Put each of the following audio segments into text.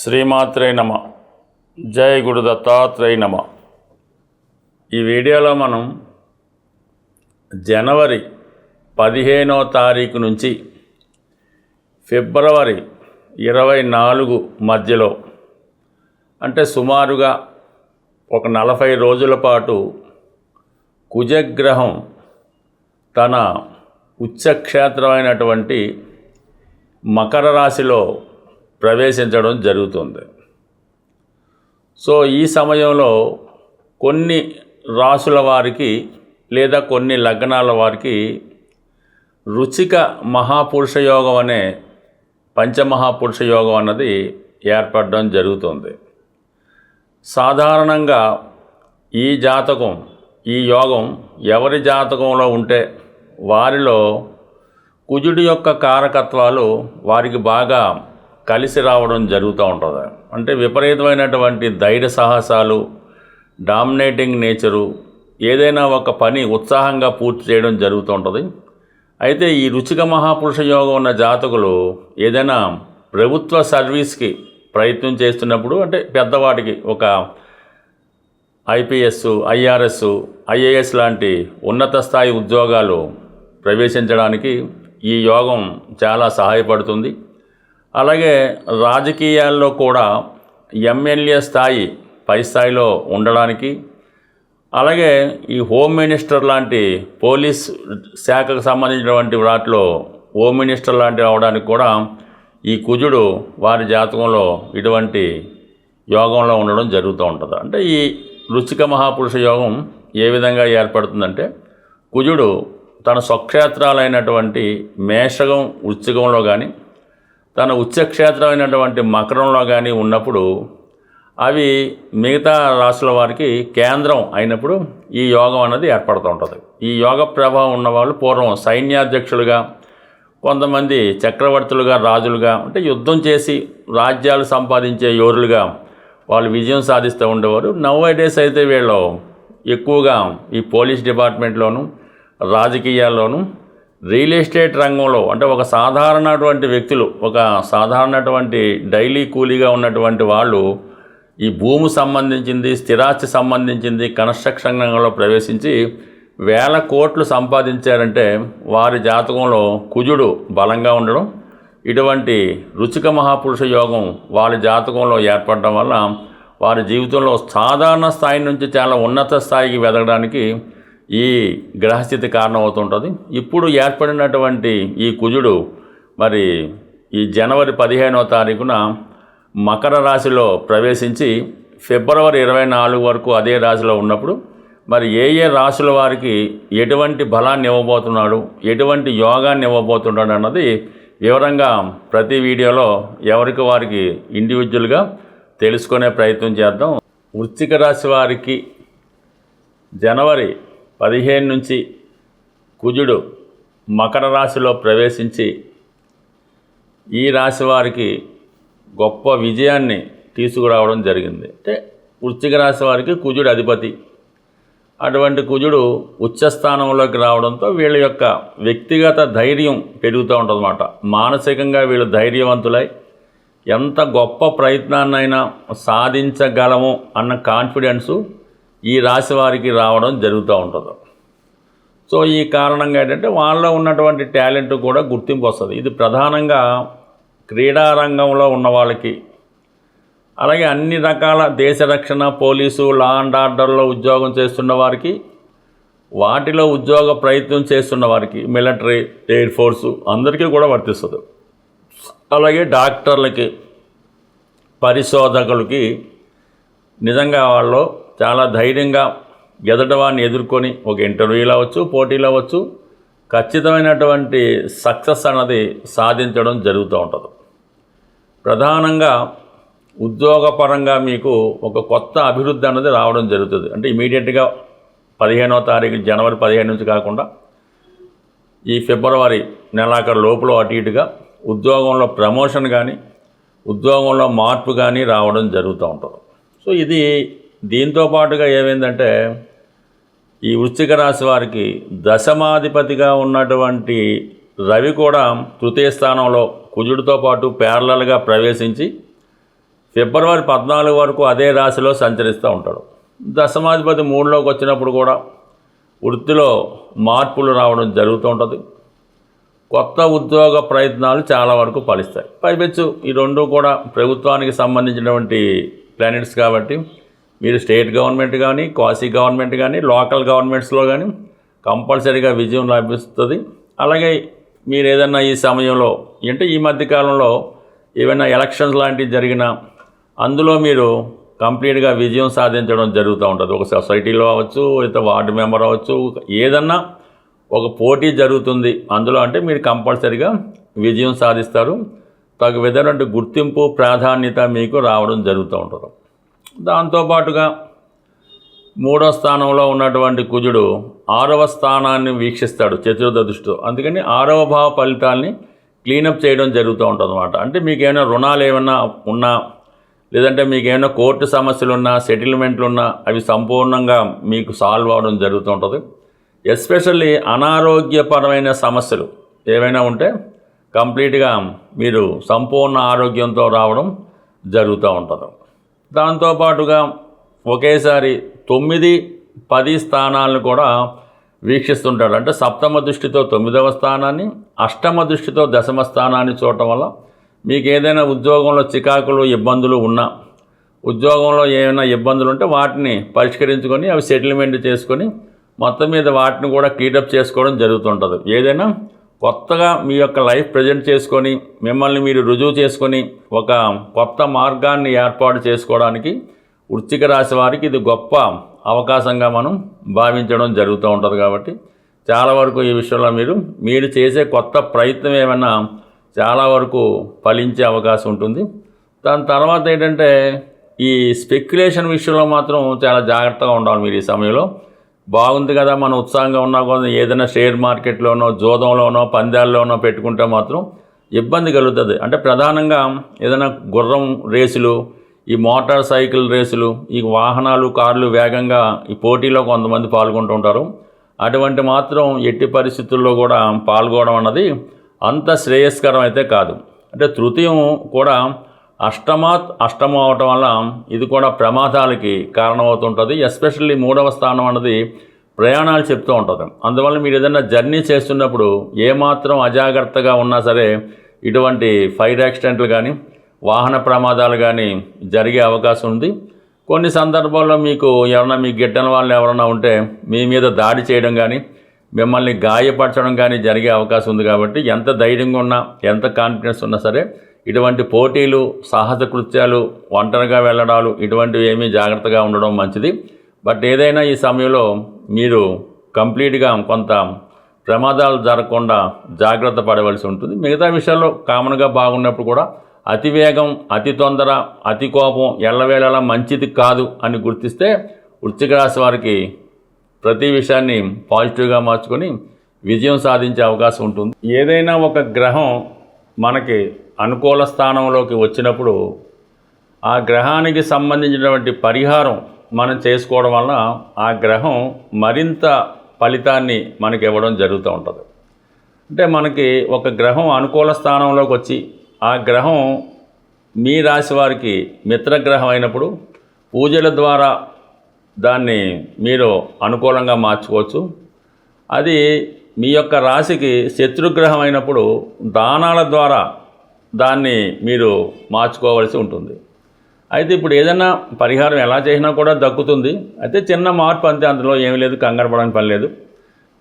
శ్రీమాత్రే నమ. జై గురు దత్తాత్రేయ నమ. ఈ వీడియోలో మనం జనవరి 15వ తారీఖు నుంచి ఫిబ్రవరి 24 మధ్యలో అంటే సుమారుగా ఒక 40 రోజుల పాటు కుజగ్రహం తన ఉచ్చక్షేత్రమైనటువంటి మకర రాశిలో ప్రవేశించడం జరుగుతుంది. సో ఈ సమయంలో కొన్ని రాశుల వారికి లేదా కొన్ని లగ్నాల వారికి రుచిక మహాపురుష యోగం అనే పంచమహాపురుష యోగం అన్నది ఏర్పడడం జరుగుతుంది. సాధారణంగా ఈ యోగం ఎవరి జాతకంలో ఉంటే వారిలో కుజుడి యొక్క కారకత్వాలు వారికి బాగా కలిసి రావడం జరుగుతూ ఉంటుంది. అంటే విపరీతమైనటువంటి ధైర్య సాహసాలు, డామినేటింగ్ నేచరు, ఏదైనా ఒక పని ఉత్సాహంగా పూర్తి చేయడం జరుగుతూ ఉంటుంది. అయితే ఈ రుచిక మహాపురుష యోగం ఉన్న జాతకులు ఏదైనా ప్రభుత్వ సర్వీస్కి ప్రయత్నం చేస్తున్నప్పుడు, అంటే పెద్దవాటికి ఒక ఐపీఎస్, ఐఆర్ఎస్, ఐఏఎస్ లాంటి ఉన్నత స్థాయి ఉద్యోగాలు ప్రవేశించడానికి ఈ యోగం చాలా సహాయపడుతుంది. అలాగే రాజకీయాల్లో కూడా ఎమ్మెల్యే స్థాయి పై స్థాయిలో ఉండడానికి, అలాగే ఈ హోమ్ మినిస్టర్ లాంటి పోలీస్ శాఖకు సంబంధించినటువంటి వాటిలో హోమ్ మినిస్టర్ లాంటివి అవడానికి కూడా ఈ కుజుడు వారి జాతకంలో ఇటువంటి యోగంలో ఉండడం జరుగుతూ ఉంటుంది. అంటే ఈ రుచిక మహాపురుష యోగం ఏ విధంగా ఏర్పడుతుందంటే, కుజుడు తన స్వక్షేత్రాలైనటువంటి మేషగం, వృశ్చికంలో కానీ తన ఉచ్చక్షేత్రమైనటువంటి మకరంలో కానీ ఉన్నప్పుడు అవి మిగతా రాశుల వారికి కేంద్రం అయినప్పుడు ఈ యోగం అన్నది ఏర్పడుతూ ఉంటుంది. ఈ యోగ ప్రభావం ఉన్నవాళ్ళు పూర్వం సైన్యాధ్యక్షులుగా, కొంతమంది చక్రవర్తులుగా, రాజులుగా, అంటే యుద్ధం చేసి రాజ్యాలు సంపాదించే యోరులుగా వాళ్ళు విజయం సాధిస్తూ ఉండేవారు. నౌ-ఎ-డేస్ అయితే వీళ్ళు ఎక్కువగా ఈ పోలీస్ డిపార్ట్మెంట్లోను, రాజకీయాల్లోనూ, రియల్ ఎస్టేట్ రంగంలో, అంటే ఒక సాధారణటువంటి వ్యక్తులు, ఒక సాధారణటువంటి డైలీ కూలీగా ఉన్నటువంటి వాళ్ళు ఈ భూమి సంబంధించింది, స్థిరాస్తి సంబంధించింది కన్స్ట్రక్షన్ రంగంలో ప్రవేశించి వేల కోట్లు సంపాదించారంటే వారి జాతకంలో కుజుడు బలంగా ఉండడం, ఇటువంటి రుచిక మహాపురుష యోగం వారి జాతకంలో ఏర్పడడం వల్ల వారి జీవితంలో సాధారణ స్థాయి నుంచి చాలా ఉన్నత స్థాయికి వెదగడానికి ఈ గ్రహస్థితి కారణమవుతుంటుంది. ఇప్పుడు ఏర్పడినటువంటి ఈ కుజుడు మరి ఈ జనవరి 15వ తారీఖున మకర రాశిలో ప్రవేశించి ఫిబ్రవరి 24 వరకు అదే రాశిలో ఉన్నప్పుడు మరి ఏ రాశుల వారికి ఎటువంటి బలాన్ని ఇవ్వబోతున్నాడు, ఎటువంటి యోగాన్ని ఇవ్వబోతున్నాడు అన్నది వివరంగా ప్రతి వీడియోలో ఎవరికి వారికి ఇండివిజువల్గా తెలుసుకునే ప్రయత్నం చేద్దాం. వృశ్చిక రాశి వారికి జనవరి 15 నుంచి కుజుడు మకర రాశిలో ప్రవేశించి ఈ రాశి వారికి గొప్ప విజయాన్ని తీసుకురావడం జరిగింది. అంటే వృశ్చిక రాశి వారికి కుజుడు అధిపతి. అటువంటి కుజుడు ఉచ్చస్థానంలోకి రావడంతో వీళ్ళ యొక్క వ్యక్తిగత ధైర్యం పెరుగుతూ ఉంటుందన్నమాట. మానసికంగా వీళ్ళు ధైర్యవంతులై ఎంత గొప్ప ప్రయత్నాన్నైనా సాధించగలము అన్న కాన్ఫిడెన్సు ఈ రాశి వారికి రావడం జరుగుతూ ఉంటుంది. సో ఈ కారణంగా ఏంటంటే వాళ్ళలో ఉన్నటువంటి టాలెంట్ కూడా గుర్తింపు వస్తుంది. ఇది ప్రధానంగా క్రీడారంగంలో ఉన్న వాళ్ళకి, అలాగే అన్ని రకాల దేశ రక్షణ, పోలీసు, లా అండ్ ఆర్డర్లో ఉద్యోగం చేస్తున్న వారికి, వాటిలో ఉద్యోగ ప్రయత్నం చేస్తున్న వారికి, మిలిటరీ, ఎయిర్ ఫోర్సు అందరికీ కూడా వర్తిస్తుంది. అలాగే డాక్టర్లకి, పరిశోధకులకి నిజంగా వాళ్ళు చాలా ధైర్యంగా ఎదుటివాడిని ఎదుర్కొని ఒక ఇంటర్వ్యూలో అవ్వచ్చు, పోటీలో అవ్వచ్చు, ఖచ్చితమైనటువంటి సక్సెస్ అన్నది సాధించడం జరుగుతూ ఉంటుంది. ప్రధానంగా ఉద్యోగపరంగా మీకు ఒక కొత్త అభివృద్ధి అన్నది రావడం జరుగుతుంది. అంటే ఇమీడియట్గా 15వ తారీఖు జనవరి 15 నుంచి కాకుండా ఈ ఫిబ్రవరి నెలాఖరు లోపల అటు ఇటుగా ఉద్యోగంలో ప్రమోషన్ కానీ, ఉద్యోగంలో మార్పు కానీ రావడం జరుగుతూ ఉంటుంది. సో ఇది దీంతో పాటుగా ఏమైందంటే ఈ వృశ్చిక రాశి వారికి దశమాధిపతిగా ఉన్నటువంటి రవి కూడా తృతీయ స్థానంలో కుజుడితో పాటు ప్యారలల్గా ప్రవేశించి ఫిబ్రవరి 14 వరకు అదే రాశిలో సంచరిస్తూ ఉంటాడు. దశమాధిపతి 3లోకి వచ్చినప్పుడు కూడా వృత్తిలో మార్పులు రావడం జరుగుతూ ఉంటుంది. కొత్త ఉద్యోగ ప్రయత్నాలు చాలా వరకు ఫలిస్తాయి. పైపెచ్చు ఈ రెండు కూడా ప్రభుత్వానికి సంబంధించినటువంటి ప్లానెట్స్ కాబట్టి మీరు స్టేట్ గవర్నమెంట్ కానీ, క్వాసీ గవర్నమెంట్ కానీ, లోకల్ గవర్నమెంట్స్లో కానీ కంపల్సరీగా విజయం లభిస్తుంది. అలాగే మీరు ఏదన్నా ఈ సమయంలో అంటే ఈ మధ్యకాలంలో ఏమైనా ఎలక్షన్స్ లాంటివి జరిగినా అందులో మీరు కంప్లీట్గా విజయం సాధించడం జరుగుతూ ఉంటుంది. ఒక సొసైటీలో అవ్వచ్చు, లేదా వార్డు మెంబర్ అవ్వచ్చు, ఏదన్నా ఒక పోటీ జరుగుతుంది అందులో అంటే మీరు కంపల్సరీగా విజయం సాధిస్తారు. తగు విధమైన గుర్తింపు, ప్రాధాన్యత మీకు రావడం జరుగుతూ ఉంటుంది. దాంతోపాటుగా 3వ స్థానంలో ఉన్నటువంటి కుజుడు 6వ స్థానాన్ని వీక్షిస్తాడు చతుర్థ దృష్టితో. అందుకని 6వ భావ ఫలితాల్ని క్లీనప్ చేయడం జరుగుతూ ఉంటుంది అన్నమాట. అంటే మీకు ఏమైనా రుణాలు ఏమైనా ఉన్నా, లేదంటే మీకు ఏమైనా కోర్టు సమస్యలు ఉన్నా, సెటిల్మెంట్లు ఉన్నా అవి సంపూర్ణంగా మీకు సాల్వ్ అవ్వడం జరుగుతూ ఉంటుంది. ఎస్పెషల్లీ అనారోగ్యపరమైన సమస్యలు ఏవైనా ఉంటే కంప్లీట్గా మీరు సంపూర్ణ ఆరోగ్యంతో రావడం జరుగుతూ ఉంటుంది. దాంతోపాటుగా ఒకేసారి 9, 10 స్థానాలను కూడా వీక్షిస్తుంటాడు. అంటే సప్తమ దృష్టితో 9వ స్థానాన్ని, అష్టమ దృష్టితో 10వ స్థానాన్ని చూడటం వల్ల మీకు ఏదైనా ఉద్యోగంలో చికాకులు, ఇబ్బందులు ఉన్నా, ఉద్యోగంలో ఏమైనా ఇబ్బందులు ఉంటే వాటిని పరిష్కరించుకొని అవి సెటిల్మెంట్ చేసుకొని మొత్తం మీద వాటిని కూడా క్లీనప్ చేసుకోవడం జరుగుతుంటుంది. ఏదైనా కొత్తగా మీ యొక్క లైఫ్ ప్రజెంట్ చేసుకొని మిమ్మల్ని మీరు రుజువు చేసుకొని ఒక కొత్త మార్గాన్ని ఏర్పాటు చేసుకోవడానికి వృశ్చిక రాశి వారికి ఇది గొప్ప అవకాశంగా మనం భావించడం జరుగుతూ ఉంటుంది. కాబట్టి చాలా వరకు ఈ విషయంలో మీరు చేసే కొత్త ప్రయత్నం ఏమైనా చాలా వరకు ఫలించే అవకాశం ఉంటుంది. దాని తర్వాత ఏంటంటే ఈ స్పెక్యులేషన్ విషయంలో మాత్రం చాలా జాగ్రత్తగా ఉండాలి. మీరు ఈ సమయంలో బాగుంది కదా, మనం ఉత్సాహంగా ఉన్నా కూడా ఏదైనా షేర్ మార్కెట్లోనో, జోదంలోనో, పందాల్లోనో పెట్టుకుంటే మాత్రం ఇబ్బంది కలుగుతుంది. అంటే ప్రధానంగా ఏదైనా గుర్రం రేసులు, ఈ మోటార్ సైకిల్ రేసులు, ఈ వాహనాలు, కార్లు వేగంగా ఈ పోటీలో కొంతమంది పాల్గొంటూ ఉంటారు. అటువంటి మాత్రం ఎట్టి పరిస్థితుల్లో కూడా పాల్గొనడం అన్నది అంత శ్రేయస్కరం అయితే కాదు. అంటే తృతీయం కూడా అష్టమం అవటం వల్ల ఇది కూడా ప్రమాదాలకి కారణమవుతుంటుంది. ఎస్పెషల్లీ 3వ స్థానం అన్నది ప్రయాణాలు చెప్తూ ఉంటుంది. అందువల్ల మీరు ఏదైనా జర్నీ చేస్తున్నప్పుడు ఏమాత్రం అజాగ్రత్తగా ఉన్నా సరే ఇటువంటి ఫైర్ యాక్సిడెంట్లు కానీ, వాహన ప్రమాదాలు కానీ జరిగే అవకాశం ఉంది. కొన్ని సందర్భాల్లో మీకు ఎవరైనా మీ గిట్టని వాళ్ళు ఎవరైనా ఉంటే మీ మీద దాడి చేయడం కానీ, మిమ్మల్ని గాయపరచడం కానీ జరిగే అవకాశం ఉంది. కాబట్టి ఎంత ధైర్యంగా ఉన్నా, ఎంత కాన్ఫిడెన్స్ ఉన్నా సరే ఇటువంటి పోటీలు, సాహస కృత్యాలు, ఒంటరిగా వెళ్ళడాలు ఇటువంటివి ఏమీ జాగ్రత్తగా ఉండడం మంచిది. బట్ ఏదైనా ఈ సమయంలో మీరు కంప్లీట్గా కొంత ప్రమాదాలు జరగకుండా జాగ్రత్త పడవలసి ఉంటుంది. మిగతా విషయాల్లో కామన్గా బాగున్నప్పుడు కూడా అతి వేగం, అతి తొందర, అతి కోపం ఎల్లవేళలా మంచిది కాదు అని గుర్తిస్తే వృశ్చిక రాశి వారికి ప్రతి విషయాన్ని పాజిటివ్గా మార్చుకొని విజయం సాధించే అవకాశం ఉంటుంది. ఏదైనా ఒక గ్రహం మనకి అనుకూల స్థానంలోకి వచ్చినప్పుడు ఆ గ్రహానికి సంబంధించినటువంటి పరిహారం మనం చేసుకోవడం వల్ల ఆ గ్రహం మరింత ఫలితాన్ని మనకి ఇవ్వడం జరుగుతూ ఉంటుంది. అంటే మనకి ఒక గ్రహం అనుకూల స్థానంలోకి వచ్చి ఆ గ్రహం మీ రాశి వారికి మిత్రగ్రహం అయినప్పుడు పూజల ద్వారా దాన్ని మీరు అనుకూలంగా మార్చుకోవచ్చు. అది మీ యొక్క రాశికి శత్రుగ్రహం అయినప్పుడు దానాల ద్వారా దాన్ని మీరు మార్చుకోవాల్సి ఉంటుంది. అయితే ఇప్పుడు ఏదైనా పరిహారం ఎలా చేసినా కూడా దక్కుతుంది. అయితే చిన్న మార్పు అంతే, అందులో ఏమీ లేదు, కంగారు పడడానికి పని లేదు.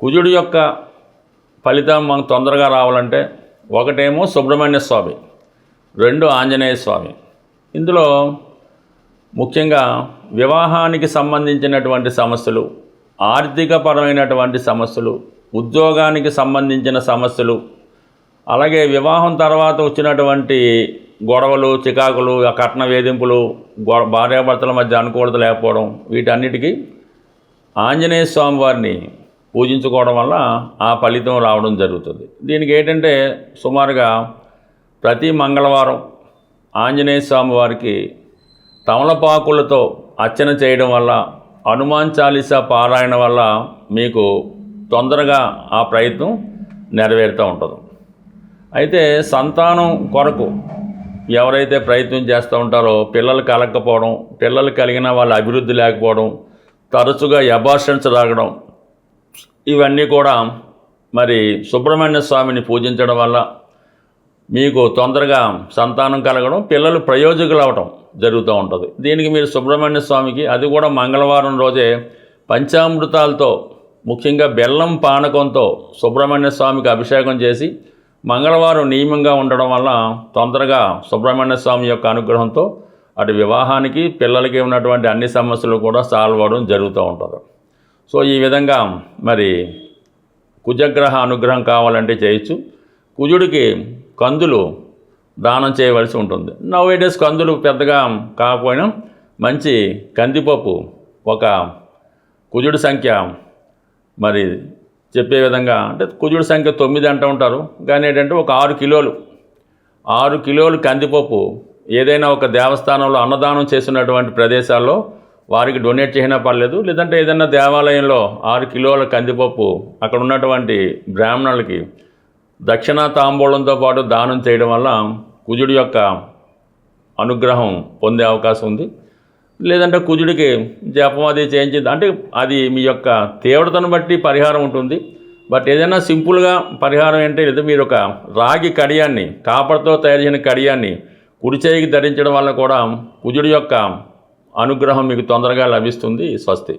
కుజుడి యొక్క ఫలితం మనకు తొందరగా రావాలంటే ఒకటేమో సుబ్రహ్మణ్య స్వామి, 2 ఆంజనేయ స్వామి. ఇందులో ముఖ్యంగా వివాహానికి సంబంధించినటువంటి సమస్యలు, ఆర్థికపరమైనటువంటి సమస్యలు, ఉద్యోగానికి సంబంధించిన సమస్యలు, అలాగే వివాహం తర్వాత వచ్చినటువంటి గొడవలు, చికాకులు, ఆ కట్న వేధింపులు, భార్యాభర్తల మధ్య అనుకూలత లేకపోవడం, వీటన్నిటికీ ఆంజనేయ స్వామి వారిని పూజించుకోవడం వల్ల ఆ ఫలితం రావడం జరుగుతుంది. దీనికి ఏంటంటే సుమారుగా ప్రతి మంగళవారం ఆంజనేయ స్వామి వారికి తమలపాకులతో అర్చన చేయడం వల్ల, హనుమాన్ చాలీసా పారాయణ వల్ల మీకు తొందరగా ఆ ప్రయత్నం నెరవేరుతూ ఉంటుంది. అయితే సంతానం కొరకు ఎవరైతే ప్రయత్నం చేస్తూ ఉంటారో పిల్లలు కలగకపోవడం, పిల్లలు కలిగిన వాళ్ళ అభివృద్ధి లేకపోవడం, తరచుగా అబార్షన్స్ రావడం, ఇవన్నీ కూడా మరి సుబ్రహ్మణ్య స్వామిని పూజించడం వల్ల మీకు తొందరగా సంతానం కలగడం, పిల్లలు ప్రయోజకులు అవడం జరుగుతూ ఉంటుంది. దీనికి మీరు సుబ్రహ్మణ్య స్వామికి, అది కూడా మంగళవారం రోజే పంచామృతాలతో, ముఖ్యంగా బెల్లం పానకంతో సుబ్రహ్మణ్య స్వామికి అభిషేకం చేసి మంగళవారం నియమంగా ఉండడం వల్ల తొందరగా సుబ్రహ్మణ్య స్వామి యొక్క అనుగ్రహంతో అటు వివాహానికి, పిల్లలకి ఉన్నటువంటి అన్ని సమస్యలు కూడా సాల్వ్ అవ్వడం జరుగుతూ ఉంటుంది. సో ఈ విధంగా మరి కుజగ్రహ అనుగ్రహం కావాలంటే చేయొచ్చు. కుజుడికి కందులు దానం చేయవలసి ఉంటుంది. నౌవేడేస్ కందులు పెద్దగా కాకపోయినా మంచి కందిపప్పు, ఒక కుజుడి సంఖ్య మరి చెప్పే విధంగా, అంటే కుజుడి సంఖ్య 9 అంటూ ఉంటారు, కానీ ఏంటంటే ఒక 6 కిలోలు కందిపప్పు ఏదైనా ఒక దేవస్థానంలో అన్నదానం చేసినటువంటి ప్రదేశాల్లో వారికి డొనేట్ చేసినా పర్లేదు, లేదంటే ఏదైనా దేవాలయంలో 6 కిలోల కందిపప్పు అక్కడ ఉన్నటువంటి బ్రాహ్మణులకి దక్షిణా తాంబూలంతో పాటు దానం చేయడం వల్ల కుజుడి యొక్క అనుగ్రహం పొందే అవకాశం ఉంది. లేదంటే కుజుడికి జపం అది చేయించింది అంటే అది మీ యొక్క తీవ్రతను బట్టి పరిహారం ఉంటుంది. బట్ ఏదైనా సింపుల్గా పరిహారం అంటే లేదా మీరు ఒక రాగి కడియాన్ని, కాపర్తో తయారు చేసిన కడియాన్ని కుడి చేయికి ధరించడం వల్ల కూడా కుజుడి యొక్క అనుగ్రహం మీకు తొందరగా లభిస్తుంది. స్వస్తి.